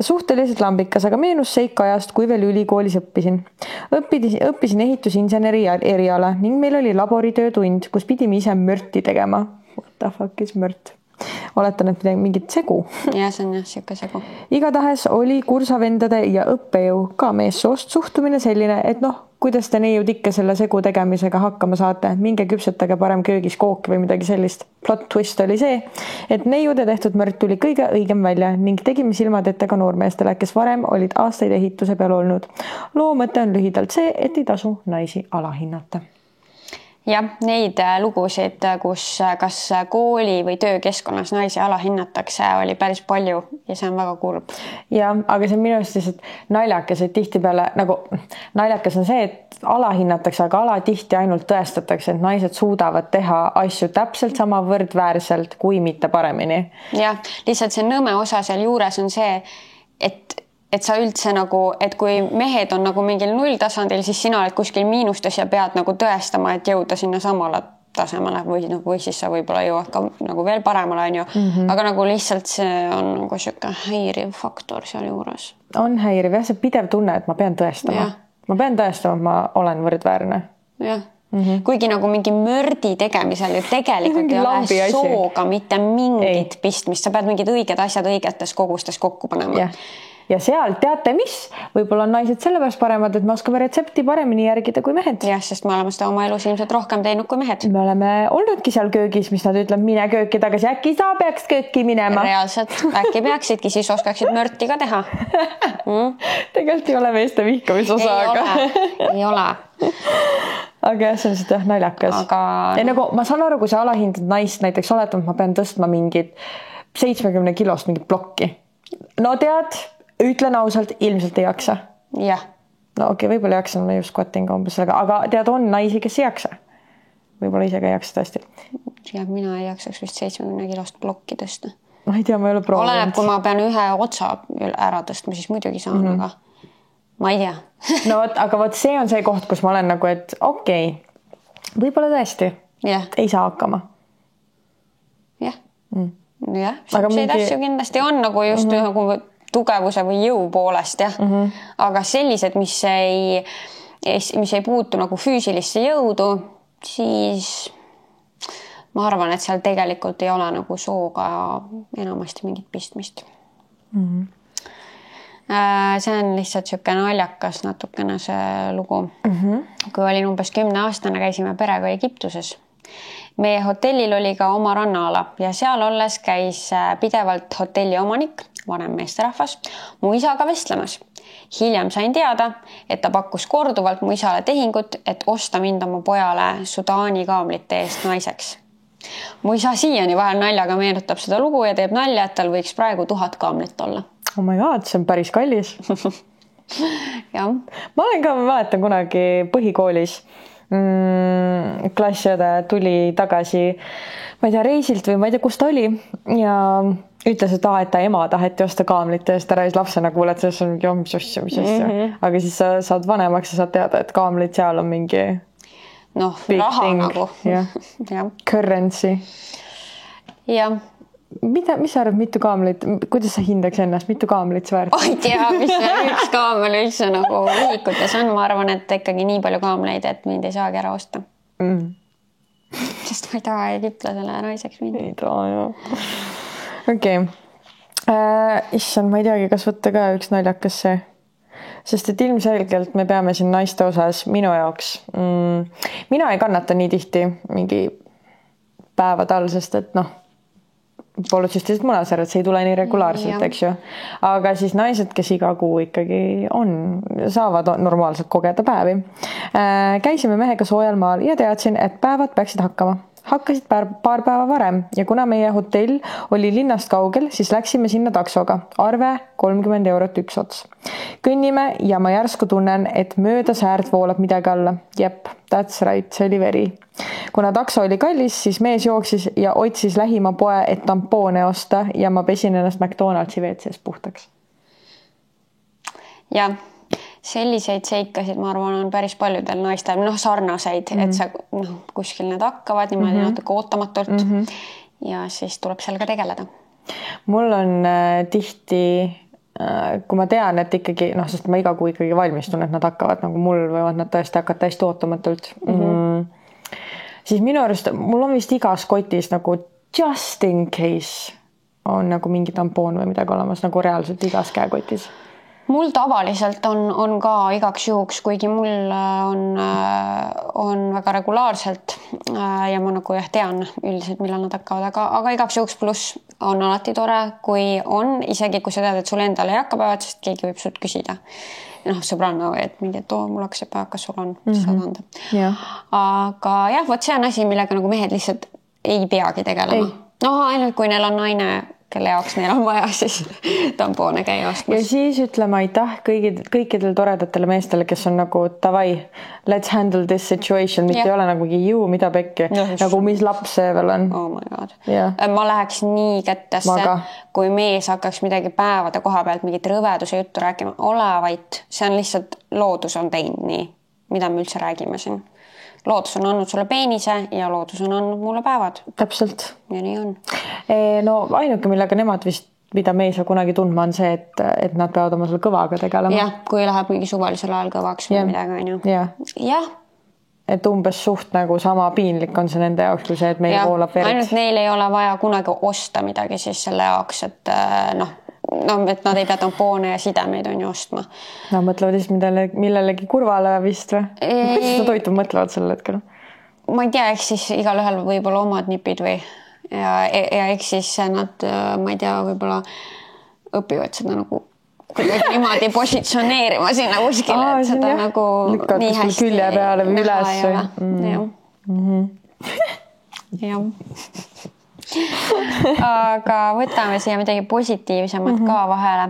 Suhteliselt lambikas, aga meenus seik ajast, kui veel ülikoolis õppisin. Õppisin ehitusinseneri eriala ning meil oli laboritöötund, kus pidime ise mörti tegema. What the fuck is mört? Oletan, et mingit segu. Ja, see on siuke segu. Igatahes oli kursavendade ja õppejõu ka meessoost suhtumine selline, et kuidas te neiud ikka selle segu tegemisega hakkama saate, minge küpsetage parem köögis kooki või midagi sellist. Plot twist oli see, et neiude tehtud mört tuli kõige õigem välja ning tegime silmad ette ka noormeestele, kes varem olid aastaid ehituse peal olnud. Loo mõte on lühidalt see, et ei tasu naisi alahinnata. Ja, neid lugusid, kus kas kooli või töökeskkonnas naisi alahinnatakse, oli päris palju ja see on väga kurb. Ja, aga see on minu lihtsalt naljakas, et tihtipeale nagu naljakas on see, et alahinnatakse, aga alatihti ainult tõestatakse, et naised suudavad teha asju täpselt sama võrdväärselt kui mitte paremini. Ja, lihtsalt see nõme osa seal juures on see, et sa üldse nagu, et kui mehed on nagu mingil nulltasandil, siis sina oled kuskil miinustes ja pead nagu tõestama, et jõuda sinna samale tasemele või siis sa võib-olla jõuad ka nagu veel paremale, on ju. Aga nagu lihtsalt see on nagu siuke häiriv faktor seal juures. On häiriv, see pidev tunne, et ma pean tõestama. Ma pean tõestama, et ma olen võrdväärne. Jah. Kuigi nagu mingi mördi tegemisel ju tegelikult ei ole sooga mitte mingit pistmist. Sa pead mingid õiged asjad õigetes kogustes kokku panema. Ja seal teate mis, võib-olla on naised sellepärast paremad, et me oskame retsepti paremini järgida kui mehed. Jah, sest me oleme seda oma elus ilmselt rohkem teinud kui mehed. Me oleme olnudki seal köögis, mis nad ütleb, mine kööki tagasi, äkki sa peaks kööki minema. Reaalselt, äkki peaksidki, siis oskaksid mörti ka teha. Tegelikult ei ole meeste vihkamisosa, ei ole. Aga see on seda naljakas. Ja nagu ma saan aru, kui sa alahindad naist, näiteks oletame, ma pean tõstma mingid 70 kilost mingit plokki. No tead, ütlen ausalt, ilmselt ei jaksa. Jah. No okei, võib-olla jaksan, ma just squatting umbes sellega, aga tead, on naisi, kes ei jaksa. Võib-olla ise ka ei jaksa tõesti. Ja mina ei jaksaks vist 70 kilost plokki tõsta. Ma ei tea, ma ei ole proovinud. Oleneb, kui ma pean ühe otsa ära tõstma, siis muidugi saan, aga ma ei tea. No aga võt see on see koht, kus ma olen nagu, et okei, võib-olla tõesti ei saa hakkama. Jah. Jah, selliseid asju kindlasti on nagu just nagu tugevuse või jõu poolest, aga sellised, mis ei puutu nagu füüsilisse jõudu, siis ma arvan, et seal tegelikult ei ole nagu sooga enamasti mingit pistmist. See on lihtsalt siuke naljakas natukene see lugu. Kui olin umbes 10-aastane, käisime perega Egiptuses. Meie hotellil oli ka oma rannaala ja seal olles käis pidevalt hotelli omanik, vanem meesterahvas, mu isaga vestlemas. Hiljem sain teada, et ta pakkus korduvalt mu isale tehingut, et osta mind oma pojale Sudaani kaamlite eest naiseks. Mu isa siiani vahel naljaga meenutab seda lugu ja teeb nalja, et tal võiks praegu 1000 kaamlit olla. Oh my god, see on päris kallis. Ja. Ma mäletan kunagi põhikoolis klassiõde tuli tagasi, ma ei tea, reisilt või ma ei tea, kus ta oli ja ütles, et ta ema taheti osta kaamlit ja siis ta räägis lapsena, kuuled, selles on mingi, mis asja. Aga siis sa saad vanemaks ja saad teada, et kaamlid seal on mingi raha thing. Nagu. Ja. Currency. Jah. Mis sa arvad, mitu kaamlit, kuidas sa hindaks ennast, mitu kaamlit sa väärt? Ei tea, mis üks kaamel üldse nagu liikutes on. Ma arvan, et ikkagi nii palju kaamleid, et mind ei saagi ära osta. Sest ma ei taha egiptlasele naiseks minna. Ei taha, jah. Okei. Issand, ma ei teagi, kas võtta ka üks naljakas see. Sest et ilmselgelt me peame siin naiste osas minu jaoks. Mina ei kannata nii tihti mingi päevad all, sest et polütsüstilised munasarjad, see ei tule nii regulaarselt, eks ju. Aga siis naised, kes iga kuu ikkagi saavad normaalselt kogeda päevi. Käisime mehega soojal maal ja teadsin, et päevad peaksid hakkama. Hakkasid paar päeva varem ja kuna meie hotell oli linnast kaugel, siis läksime sinna taksoga. Arve 30 € üks ots. Kõnnime ja ma järsku tunnen, et mööda säärt voolab midagi alla. Jep, that's right, see oli veri. Kuna takso oli kallis, siis mees jooksis ja otsis lähima poe, et tampoone osta ja ma pesin ennast McDonaldsi WC-s puhtaks. Ja selliseid seikasid, ma arvan, on päris paljudel naistel, sarnaseid, et sa kuskil need hakkavad niimoodi natuke ootamatult ja siis tuleb sellega tegeleda. Mul on tihti, kui ma tean, et ikkagi, sest ma iga kuu ikkagi valmistun, et nad hakkavad nagu mul võivad nad tõesti hakata hästi ootamatult. Siis minu arust, mul on vist igas kotis nagu just in case on nagu mingi tampoon või midagi olemas nagu reaalselt igas käekotis. Mul tavaliselt on ka igaks juhuks, kuigi mul on väga regulaarselt ja ma nagu tean üldiselt, millal nad hakkavad, aga igaks juhuks pluss on alati tore, kui on, isegi kui sa tead, et sul endal ei hakka päevad, sest keegi võib sult küsida. Sõbranna või, et mingi, et mul hakkas päev, kas sul on, saad anda. Aga jah, võt see on asi, millega nagu mehed lihtsalt ei peagi tegelema. Ainult kui neil on naine, kelle jaoks neil on vaja siis tampoone käia ostmas. Ja siis ütleme aitäh kõikidel toredatele meestele, kes on nagu davai, let's handle this situation, mitte ei ole nagu mida pekki, nagu mis laps see veel on. Oh my god. Ma läheks nii kättesse, kui mees hakkaks midagi päevade koha pealt mingit rõveduse juttu rääkima, ole vait, see on lihtsalt, loodus on teinud nii, mida me üldse räägime siin. Loodus on andnud sulle peenise ja loodus on andnud mulle päevad. Täpselt. Ja nii on. Ainuke, millega nemad vist, mida me ei saa kunagi tundma, on see, et nad peavad oma selle kõvaga tegelema. Jah, kui läheb mingi suvalisel ajal kõvaks või midagi, on ju. Jah. Et umbes suht nagu sama piinlik on see nende jaoks, kui see, et meil voolab verd. Ainult neil ei ole vaja kunagi osta midagi siis selle jaoks, et et nad ei pea tampoone ja sidemeid on ju ostma. Nad mõtlevad siis millelegi kurvale vist või? Kuidas nad toitub mõtlevad sel hetkel? Ma ei tea, eks siis igal ühel võib-olla omad nipid või ja eks siis nad, ma ei tea, võib-olla õpivad seda nagu kuidagi niimoodi positsioneerima sinna kuskile, et seda nagu nii hästi külje peale või üles. Jah. Aga võtame siia midagi positiivsemat ka vahele.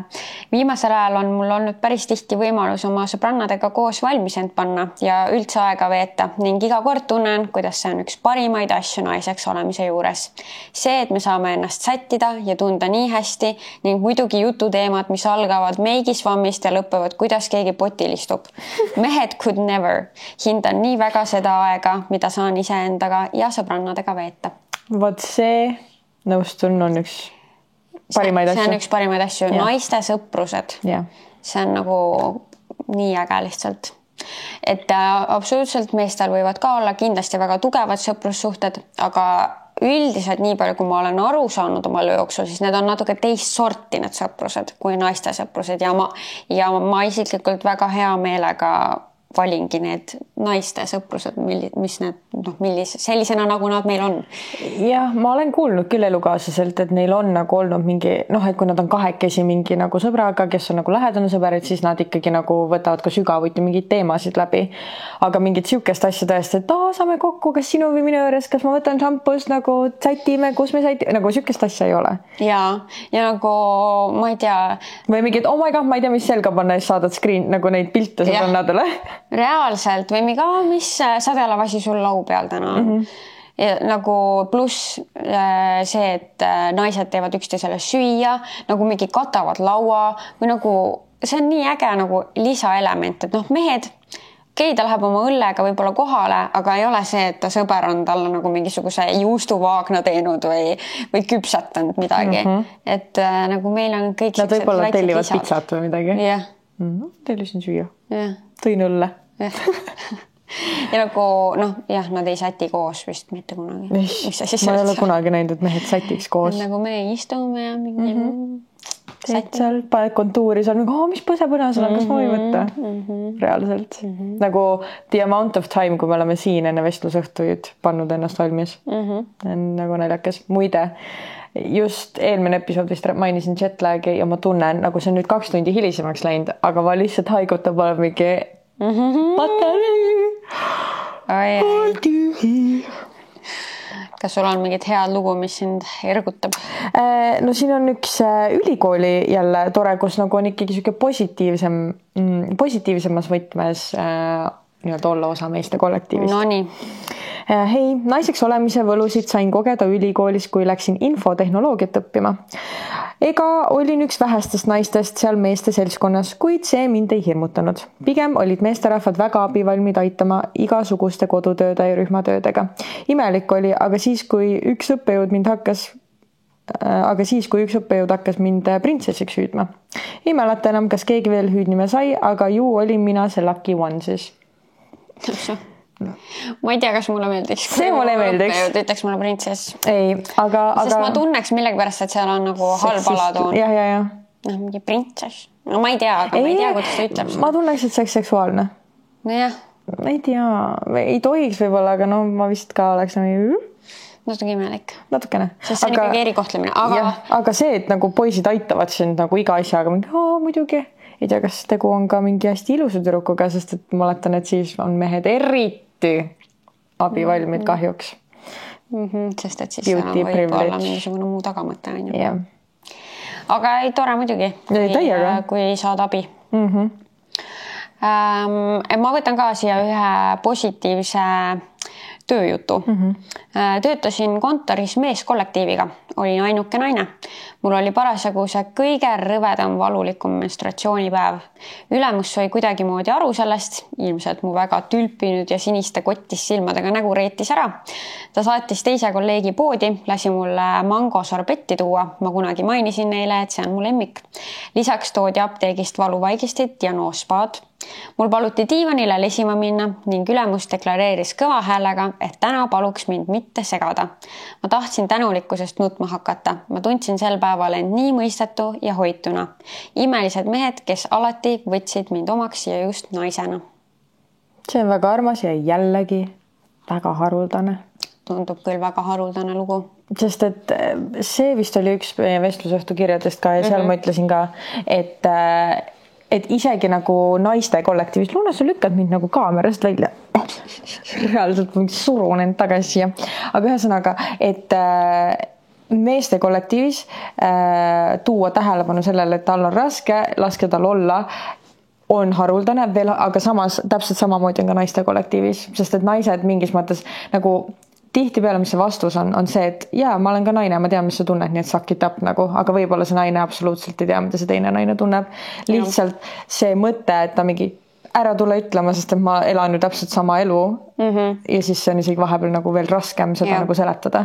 Viimasel ajal on mul olnud päris tihti võimalus oma sõbrannadega koos valmis end panna ja üldse aega veeta ning iga kord tunnen, kuidas see on üks parimaid asju naiseks olemise juures. See, et me saame ennast sättida ja tunda nii hästi ning muidugi jututeemad, mis algavad meigisvammist ja lõpevad, kuidas keegi potil istub. Mehed could never. Hindan nii väga seda aega, mida saan iseendaga ja sõbrannadega veeta. Vot see nõustun on üks parimaid asju. See on üks parimaid asju. Naiste sõprused. See on nagu nii äge lihtsalt. Et absoluutselt meestel võivad ka olla kindlasti väga tugevad sõprussuhted, aga üldiselt nii palju, kui ma olen aru saanud oma elu jooksul, siis need on natuke teist sorti need sõprused kui naiste sõprused ja ma isiklikult väga hea meelega valingi need naiste sõprused, mis need, sellisena nagu nad meil on. Jah, ma olen kuulnud küll elukaaslaselt, et neil on nagu olnud mingi, et kui nad on kahekesi mingi nagu sõbraga, kes on nagu lähedane sõber, et siis nad ikkagi nagu võtavad ka sügavuti mingeid teemasid läbi. Aga mingit siukest asja tõesti, et saame kokku, kas sinu või minu juures, kas ma võtan šampust nagu sätime, kus me sätime, nagu siukest asja ei ole. Ja nagu, ma ei tea. Või mingid, oh my god, ma ei tea, mis selga panna, siis saadad screen nagu neid pilte sõbrannadele. reaalselt või mis sädelavasi sul lau peal täna on. Ja nagu pluss see, et naised teevad üksteisele süüa, nagu mingi katavad laua või nagu see on nii äge nagu lisaelement, et mehed, ta läheb oma õllega võib-olla kohale, aga ei ole see, et ta sõber on talle nagu mingisuguse juustuvaagna teinud või küpsetanud midagi. Et nagu meil on kõik nad võib-olla tellivad pitsat või midagi. Jah. Tellisin süüa. Tõin õlle. Ja nagu nad ei säti koos vist mitte kunagi. Ma ei ole kunagi näinud, et mehed sätiks koos. Nagu me istume ja mingi seal paned kontuuri, seal nagu, mis põsepõna sul on, kas ma võin võtta? Reaalselt. Nagu the amount of time, kui me oleme siin enne vestlusõhtuid pannud ennast valmis. On nagu naljakas. Muide, just eelmine episood vist mainisin jetlagi ja ma tunnen, nagu see on nüüd 2 tundi hilisemaks läinud, aga ma lihtsalt haigutab olen mingi Kas sul on mingit head lugu, mis sind ergutab? No siin on üks ülikooli jälle tore, kus nagu on ikkagi siuke positiivsemas võtmes nii-öelda olla osa meeste kollektiivist. No nii. Hei, naiseks olemise võlusid sain kogeda ülikoolis, kui läksin infotehnoloogiat õppima. Ega olin üks vähestest naistest seal meeste seltskonnas, kuid see mind ei hirmutanud. Pigem olid meesterahvad väga abivalmid aitama igasuguste kodutööde ja rühmatöödega. Imelik oli, aga siis, kui üks õppejõud hakkas mind printsessiks hüüdma. Ei mäleta enam, kas keegi veel hüüdnime sai, aga ju olin mina see lucky one siis. Ma ei tea, kas mulle meeldiks. See mulle meeldiks. Ütleks mulle printsess. Ei, aga... Sest ma tunneks millegi pärast, et seal on nagu halb alatoon. Ja. Mingi printsess. No ma ei tea, aga ma ei tea, kuidas ta ütleb. Ma tunneks, et see oleks seksuaalne. No jah. Ma ei tea. Ei tohiks võib-olla, aga no ma vist ka oleks natuke imelik. Natukene. Sest see on ikkagi erikohtlemine. Aga see, et nagu poisid aitavad sind nagu iga asjaga, muidugi. Ei tea, kas tegu on ka mingi hästi ilusa tüdrukuga, sest et ma mäletan, et siis on mehed eriti abivalmid kahjuks. Sest et siis võib olla mingisugune muu tagamõte. Yeah. Aga ei tore muidugi, kui saad abi. Ma võtan ka siia ühe positiivse tööjutu. Töötasin kontoris meeskollektiiviga, olin ainuke naine. Mul oli parasjagu see kõige rõvedam valulikum menstratsioonipäev. Ülemus sai kuidagi moodi aru sellest, ilmselt mu väga tülpinud ja siniste kottis silmadega nägu reetis ära. Ta saatis teise kolleegi poodi, lasi mulle mangosorbetti tuua. Ma kunagi mainisin neile, et see on mu lemmik. Lisaks toodi apteegist valuvaigistit ja noospaad. Mul paluti diivanile lesima minna ning ülemus deklareeris kõva häälega, et täna paluks mind mitte segada. Ma tahtsin tänulikkusest nutma hakata. Ma tundsin sel päeval end nii mõistetu ja hoituna. Imelised mehed, kes alati võtsid mind omaks ja just naisena. See on väga armas ja jällegi väga haruldane. Tundub küll väga haruldane lugu. Sest et see vist oli üks vestlusõhtu kirjadest ka ja seal ma ütlesin ka, et isegi nagu naiste kollektiivis, Luna, sa lükkad mind nagu kaamerast välja. Reaalselt surun end tagasi siia. Aga ühesõnaga, et meeste kollektiivis tuua tähelepanu sellele, et tal on raske, laske tal olla, on haruldane veel, aga samas täpselt samamoodi on ka naiste kollektiivis, sest et naised mingis mõttes nagu tihtipeale, mis see vastus on see, et jaa, ma olen ka naine, ma tean, mis sa tunned, nii et suck it up nagu, aga võib-olla see naine absoluutselt ei tea, mida see teine naine tunneb. Lihtsalt see mõte, et ta mingi ära tule ütlema, sest et ma elan ju täpselt sama elu ja siis see on isegi vahepeal nagu veel raskem seda nagu seletada.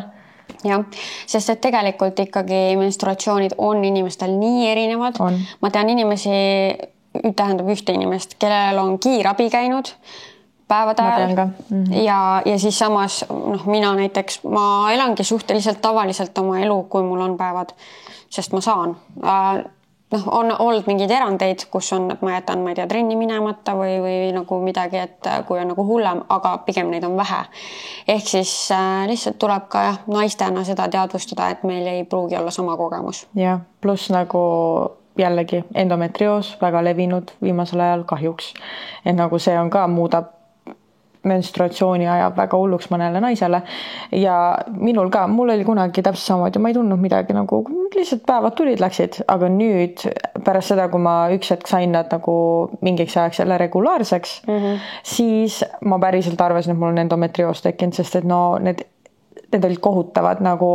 Jah, sest et tegelikult ikkagi menstruatsioonid on inimestel nii erinevad. Ma tean inimesi, tähendab ühte inimest, kellel on kiirabi käinud päevade ajal ja siis samas mina näiteks, ma elangi suhteliselt tavaliselt oma elu, kui mul on päevad, sest ma saan. On olnud mingeid erandeid, kus on, et ma jätan, ma ei tea, trenni minemata või nagu midagi, et kui on nagu hullem, aga pigem neid on vähe. Ehk siis lihtsalt tuleb ka naistena seda teadvustada, et meil ei pruugi olla sama kogemus. Ja, pluss nagu jällegi endometrioos väga levinud viimasel ajal kahjuks. Et nagu see on ka muudab menstruatsiooni ajab väga hulluks mõnele naisele ja minul ka, mul oli kunagi täpselt samamoodi, ma ei tundnud midagi nagu lihtsalt päevad tulid, läksid, aga nüüd pärast seda, kui ma üks hetk sain nad nagu mingiks ajaks jälle regulaarseks, siis ma päriselt arvasin, et mul on endometrioos tekkinud, sest et no need olid kohutavad, nagu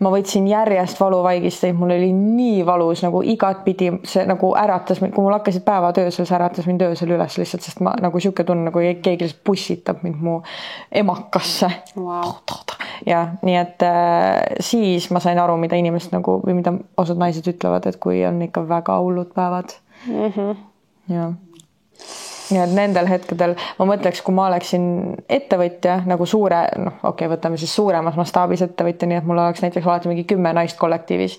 ma võtsin järjest valuvaigisteid, mul oli nii valus, nagu igatpidi see nagu äratas mind, kui mul hakkasid päevad öösel, see äratas mind öösel üles lihtsalt, sest ma nagu siuke tunne, nagu keegi lihtsalt pussitab mind mu emakasse. Wow. Ja nii et siis ma sain aru, mida inimesed nagu, või mida osad naised ütlevad, et kui on ikka väga hullud päevad. Ja. Ja nendel hetkedel ma mõtleks, kui ma oleksin ettevõtja nagu suure, võtame siis suuremas mastaabis ettevõtja, nii et mul oleks näiteks alati mingi 10 naist kollektiivis.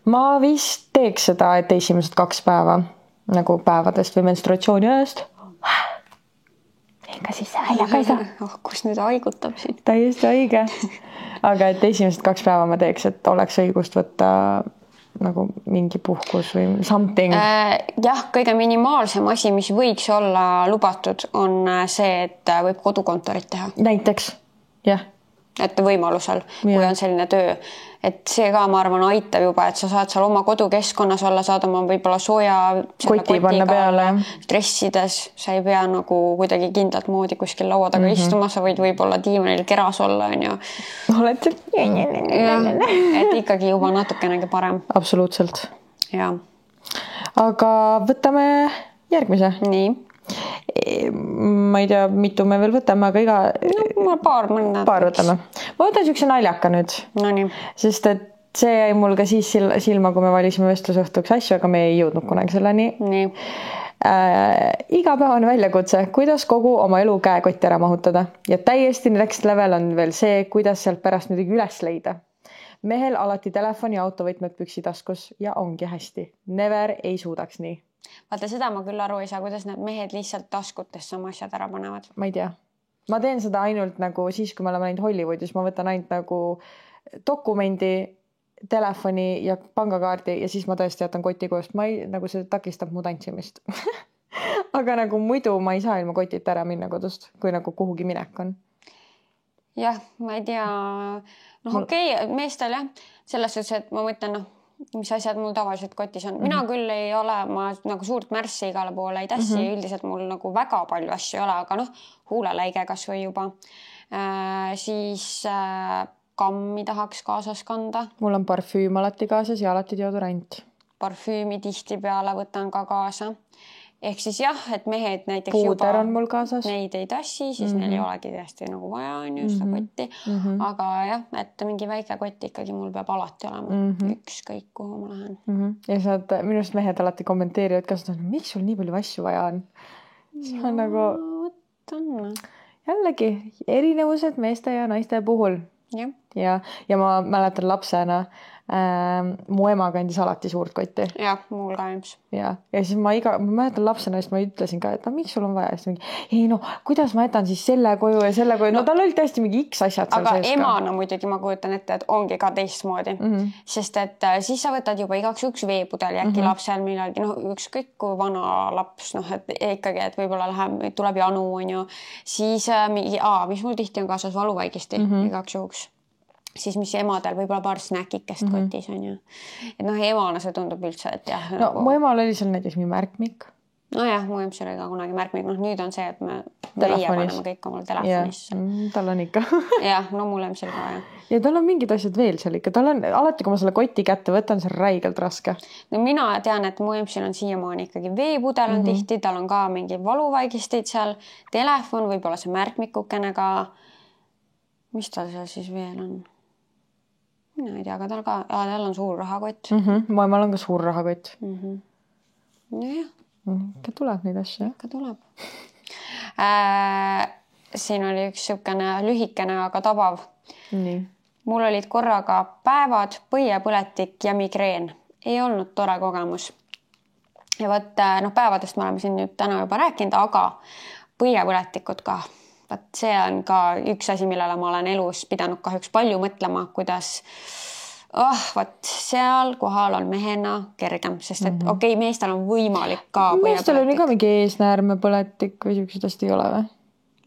Ma vist teeks seda, et esimesed 2 päeva nagu päevadest või menstruatsiooni ajast. Ega siis väljaga ei saa. Kus nüüd haigutab siin? Täiesti haige. Aga et esimesed 2 päeva ma teeks, et oleks õigust võtta nagu mingi puhkus või something. Jah, kõige minimaalsem asi, mis võiks olla lubatud, on see, et võib kodukontorit teha. Näiteks, jah. Et võimalusel, kui on selline töö. Et see ka, ma arvan, aitab juba, et sa saad seal oma kodukeskkonnas olla, saad oma võib-olla sooja koti panna peale. Stressides, sa ei pea nagu kuidagi kindlat moodi kuskil laua taga istuma, sa võid võib-olla diivanil keras olla, on ju. Oled et ikkagi juba natukenegi parem. Absoluutselt. Ja. Aga võtame järgmise. Nii. Ma ei tea, mitu me veel võtame, aga paar võtame. Ma võtan siukse naljaka nüüd. No nii. Sest et see jäi mul ka siis silma, kui me valisime vestlusõhtuks asju, aga me ei jõudnud kunagi selleni. Nii. Igapäevane väljakutse, kuidas kogu oma elu käekotti ära mahutada. Ja täiesti next level on veel see, kuidas sealt pärast midagi üles leida. Mehel alati telefoni ja autovõtmed püksitaskus ja ongi hästi. Never ei suudaks nii. Vaata, seda ma küll aru ei saa, kuidas need mehed lihtsalt taskutesse oma asjad ära panevad. Ma ei tea. Ma teen seda ainult nagu siis, kui me oleme näinud Hollywoodis, ma võtan ainult nagu dokumendi, telefoni ja pangakaardi ja siis ma tõesti jätan koti koos. Ma ei, nagu see takistab mu tantsimist. Aga nagu muidu ma ei saa ilma kotita ära minna kodust, kui nagu kuhugi minek on. Jah, ma ei tea. Okei, meestel jah. Selles suhtes, et ma mõtlen, mis asjad mul tavaliselt kotis on. Mina küll ei ole, ma nagu suurt märssi igale poole ei tassi, üldiselt mul nagu väga palju asju ei ole, aga huuleläige kas või juba. Siis kammi tahaks kaasas kanda. Mul on parfüüm alati kaasas ja alati deodorant. Parfüümi tihti peale võtan ka kaasa. Ehk siis jah, et mehed näiteks Puuder on mul kaasas. Neid ei tassi, siis neil ei olegi tõesti nagu vaja on ju seda kotti. Aga jah, et mingi väike kott ikkagi mul peab alati olema. Ükskõik kuhu ma lähen. Ja saad, minust mehed alati kommenteerivad, kas miks sul nii palju asju vaja on? See on nagu jällegi erinevused meeste ja naiste puhul. Ja ma mäletan lapsena mu ema kandis alati suurt kotti. Jah, mul ka ilms. Ja siis ma mäletan lapsena, siis ma ütlesin ka, et miks sul on vaja? Kuidas ma jätan siis selle koju ja selle koju? Tal oli tõesti mingi X asjad seal sees ka. Aga emana muidugi ma kujutan ette, et ongi ka teistmoodi. Sest et siis sa võtad juba igaks üks veepudel ja äkki lapsel millalgi, ükskõik kui vana laps, et ikkagi, et võib-olla tuleb janu, on ju. Siis mis mul tihti on kaasas valuvaigisti igaks juhuks. Siis mis emadel võib-olla paar snäkikest kotis on ju. Et emana see tundub üldse, et jah. Mu emal oli seal näiteks mingi märkmik. Nojah, mu emps oli ka kunagi märkmik. Nüüd on see, et me paneme kõik omal telefonisse. Tal on ikka. Jah, mul emps oli ka jah. Ja tal on mingid asjad veel seal ikka. Tal on alati, kui ma selle koti kätte võtan, see räigelt raske. Mina tean, et mu empsil on siiamaani ikkagi veepudel on tihti. Tal on ka mingi valuvaigistid seal. Telefon, võib-olla see märkmikukene ka. Mis tal seal siis veel on? Mina ei tea, aga tal on suur rahakott. Mu emal on ka suur rahakott. Nojah. Ikka tuleb neid asju. Ikka tuleb. Siin oli üks siukene lühikene, aga tabav. Nii. Mul olid korraga päevad, põiepõletik ja migreen. Ei olnud tore kogemus. Ja päevadest me oleme siin nüüd täna juba rääkinud, aga põiepõletikud ka. See on ka üks asi, millele ma olen elus pidanud kahjuks palju mõtlema, kuidas seal kohal on mehena kergem, sest et meestel on võimalik ka meestel on ka mingi eesnäärme põletik või siuksed hästi ei ole või?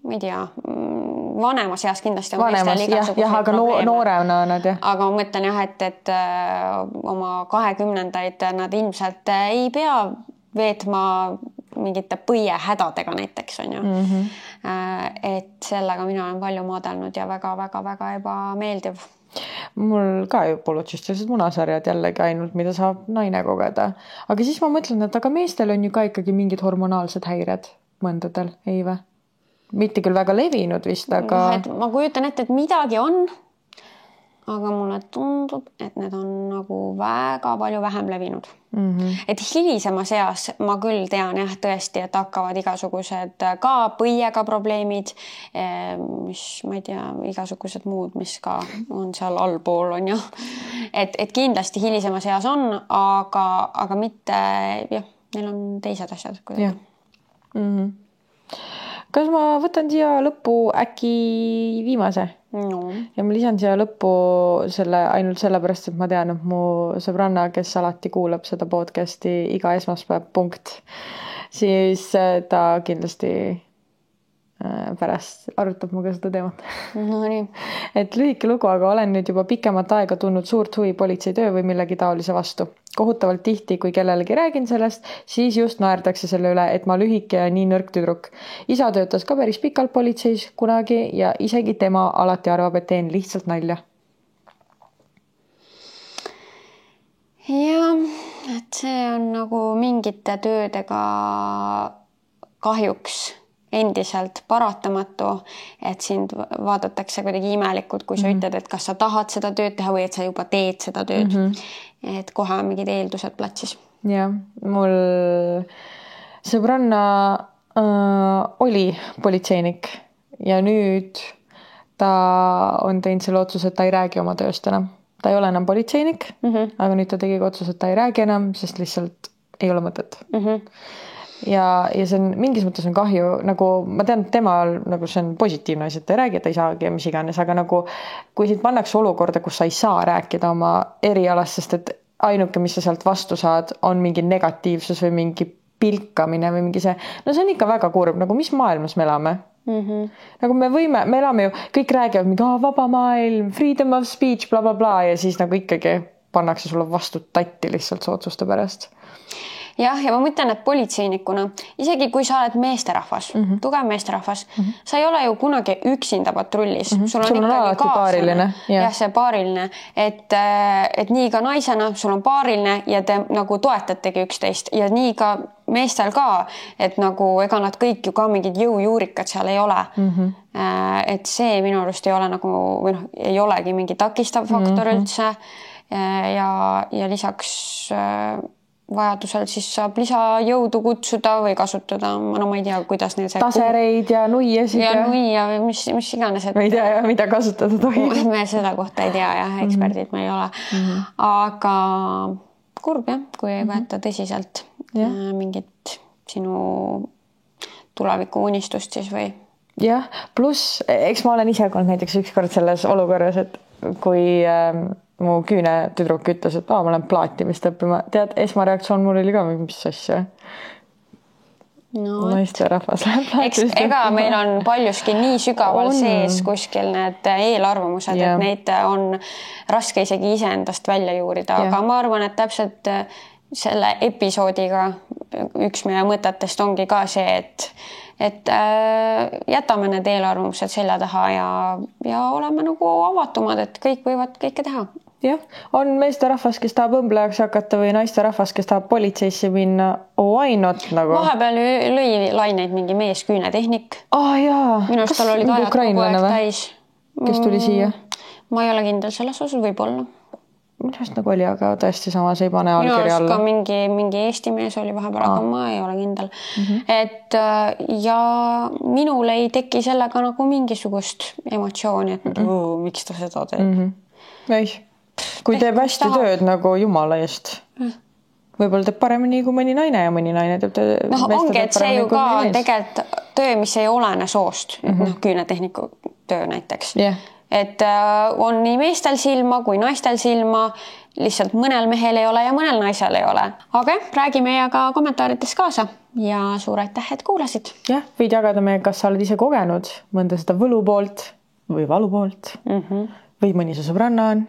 ma ei tea, vanemas eas kindlasti on vanemas, jah, aga noorena nad jah. Aga ma mõtlen jah, et oma 20-ndaid nad ilmselt ei pea veetma mingite põiehädadega näiteks on ju. Et sellega mina olen palju maadelnud ja väga ebameeldiv. Mul ka ju polnud sellised munasarjad jällegi ainult, mida saab naine kogeda. Aga siis ma mõtlen, et aga meestel on ju ka ikkagi mingid hormonaalsed häired mõndadel, ei või? Mitte küll väga levinud vist, aga... Ma kujutan ette, et midagi on, aga mulle tundub, et need on nagu väga palju vähem levinud. Et hilisemas eas ma küll tean jah tõesti, et hakkavad igasugused ka põiega probleemid, mis ma ei tea, igasugused muud, mis ka on seal allpool on ju. Et kindlasti hilisemas eas on, aga mitte, jah, neil on teised asjad. Kas ma võtan siia lõppu äkki viimase? No. Ja ma lisan siia lõppu selle ainult sellepärast, et ma tean, et mu sõbranna, kes alati kuulab seda podcasti iga esmaspäev punkt, siis ta kindlasti pärast arutab muga seda teemat. No nii. Et lühike lugu, aga olen nüüd juba pikemat aega tundnud suurt huvi politseitöö või millegi taolise vastu. Kohutavalt tihti, kui kellelegi räägin sellest, siis just naerdakse selle üle, et ma lühike ja nii nõrk tüdruk. Isa töötas ka päris pikalt politseis kunagi ja isegi tema alati arvab, et teen lihtsalt nalja. Ja, et see on nagu mingite töödega kahjuks endiselt paratamatu, et sind vaadatakse kuidagi imelikult, kui sa ütled, et kas sa tahad seda tööd teha või et sa juba teed seda tööd. Et kohe on mingid eeldused platsis. Ja, mul sõbranna oli politseinik ja nüüd ta on teinud selle otsuse, et ta ei räägi oma tööst enam. Ta ei ole enam politseinik, aga nüüd ta tegi otsuse, et ta ei räägi enam, sest lihtsalt ei ole mõtet. Ja see on mingis mõttes on kahju, nagu ma tean, et temal nagu see on positiivne asi, et ta ei räägi, et ta ei saagi ja mis iganes, aga nagu kui siit pannakse olukorda, kus sa ei saa rääkida oma erialast, sest et ainuke, mis sa sealt vastu saad, on mingi negatiivsus või mingi pilkamine või mingi see, no see on ikka väga kurb, nagu mis maailmas me elame? Nagu me elame ju, kõik räägivad mingi vaba maailm, freedom of speech, bla bla bla ja siis nagu ikkagi pannakse sulle vastu tatti lihtsalt sootsuste pärast. Jah, ja ma mõtlen, et politseinikuna, isegi kui sa oled meesterahvas, tugev meesterahvas, sa ei ole ju kunagi üksinda patrullis. Sul on ikkagi paariline. Jah, see paariline. Et nii ka naisena, sul on paariline ja te nagu toetategi üksteist ja nii ka meestel ka, et nagu ega nad kõik ju ka mingid jõujuurikad seal ei ole. Et see minu arust ei ole nagu, või noh, ei olegi mingi takistav faktor üldse ja lisaks vajadusel siis saab lisajõudu kutsuda või kasutada, no ma ei tea, kuidas neil see... Tasereid ja nuiasid. Ja nuia või mis iganes. Ma ei tea, mida kasutada tohib. Me seda kohta ei tea, jah, eksperdid me ei ole. Aga kurb jah, kui ei võeta tõsiselt mingit sinu tuleviku unistust siis või... Jah, pluss, eks ma olen ise olnud näiteks ükskord selles olukorras, et kui... mu küüne tüdruk ütles, et ma olen plaatimist õppima. Tead, esmareaktsioon mul oli ka mis asja. Naiste rahvas läheb plaatimist õppima. Ega meil on paljuski nii sügaval sees kuskil need eelarvamused, et neid on raske isegi iseendast välja juurida. Aga ma arvan, et täpselt selle episoodiga üks meie mõtetest ongi ka see, et jätame need eelarvamused selja taha ja oleme nagu avatumad, et kõik võivad kõike teha. Jah, on meesterahvas, kes tahab õmblejaks hakata või naisterahvas, kes tahab politseisse minna. Why not? Nagu? Vahepeal lõi laineid mingi mees küünetehnik. Jaa. Minu arust tal olid ajad kogu aeg täis. Kes tuli siia? Ma ei ole kindel selles osas, võib-olla. Minu arust nagu oli, aga tõesti samas ei pane allkirja alla. Minu arust ka mingi Eesti mees oli vahepeal, aga ma ei ole kindel. Et ja minul ei teki sellega nagu mingisugust emotsiooni, et miks ta seda teeb. Ei. Kui teeb hästi tööd nagu jumala eest. Võib-olla teeb paremini kui mõni naine ja mõni naine teeb ongi, et see ju ka on tegelikult töö, mis ei olene soost. Küünetehniku töö näiteks. et on nii meestel silma kui naistel silma, lihtsalt mõnel mehel ei ole ja mõnel naisel ei ole. Aga räägi meiega kommentaarides kaasa ja suur aitäh, et kuulasid. Jah, võid jagada meiega, kas sa oled ise kogenud mõnda seda võlu poolt või valu poolt või mõni su sõbranna on.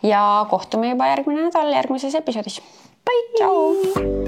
Ja kohtume juba järgmine nädal järgmises episoodis. Bye! Ciao!